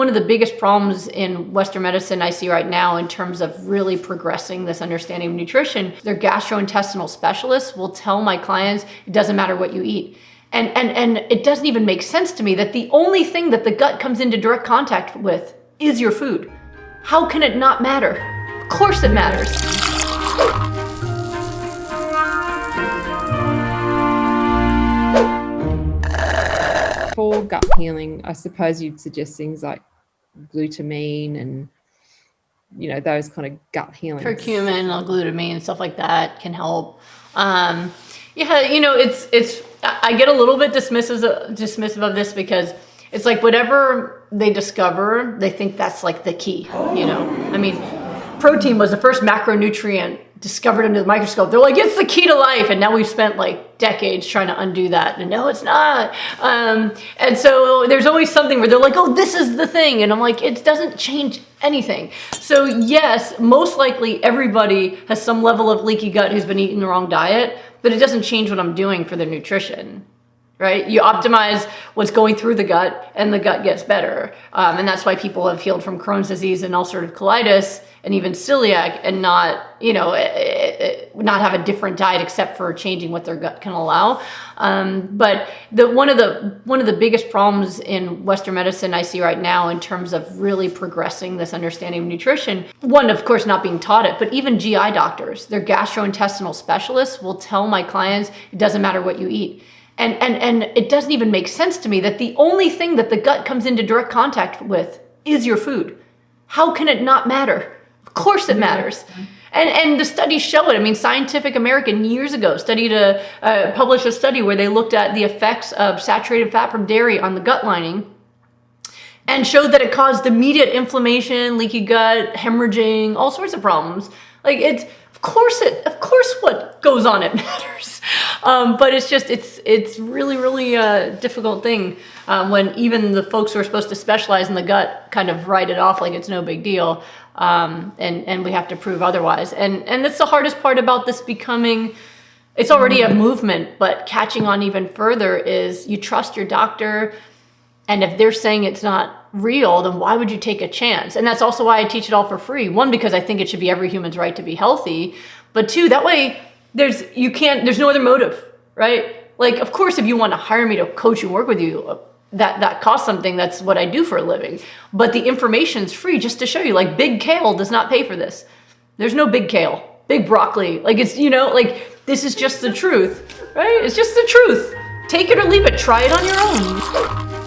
one of the biggest problems in Western medicine I see right now in terms of really progressing this understanding of nutrition, their gastrointestinal specialists will tell my clients, it doesn't matter what you eat. And it doesn't even make sense to me that the only thing that the gut comes into direct contact with is your food. How can it not matter? Of course it matters. For gut healing, I suppose you'd suggest things like glutamine and, those kind of gut healing. Curcumin, glutamine, stuff like that can help. It's I get a little bit dismissive of this because it's like whatever they discover, they think that's like the key, protein was the first macronutrient discovered under the microscope. They're like, it's the key to life. And now we've spent like decades trying to undo that. And no, it's not. And so there's always something where they're like, oh, this is the thing. And I'm like, it doesn't change anything. So yes, most likely everybody has some level of leaky gut who's been eating the wrong diet, but it doesn't change what I'm doing for their nutrition. Right? You optimize what's going through the gut and the gut gets better. And that's why people have healed from Crohn's disease and ulcerative colitis and even celiac and not have a different diet except for changing what their gut can allow. But one of the biggest problems in Western medicine I see right now in terms of really progressing this understanding of nutrition, one, of course, not being taught it, but even GI doctors, their gastrointestinal specialists will tell my clients, it doesn't matter what you eat. And it doesn't even make sense to me that the only thing that the gut comes into direct contact with is your food. How can it not matter? Of course it matters. And the studies show it. Scientific American years ago published a study where they looked at the effects of saturated fat from dairy on the gut lining and showed that it caused immediate inflammation, leaky gut, hemorrhaging, all sorts of problems. Of course what goes on it matters. But it's really, really a difficult thing when even the folks who are supposed to specialize in the gut kind of write it off like it's no big deal. And we have to prove otherwise. And that's the hardest part about this becoming, it's already a movement, but catching on even further is you trust your doctor. And if they're saying it's not real, then why would you take a chance? And that's also why I teach it all for free. One, because I think it should be every human's right to be healthy. But two, that way there's no other motive, right? Like, of course, if you want to hire me to coach and work with you, that costs something. That's what I do for a living. But the information's free just to show you, like, big kale does not pay for this. There's no big kale, big broccoli. Like, it's, this is just the truth, right? It's just the truth. Take it or leave it. Try it on your own.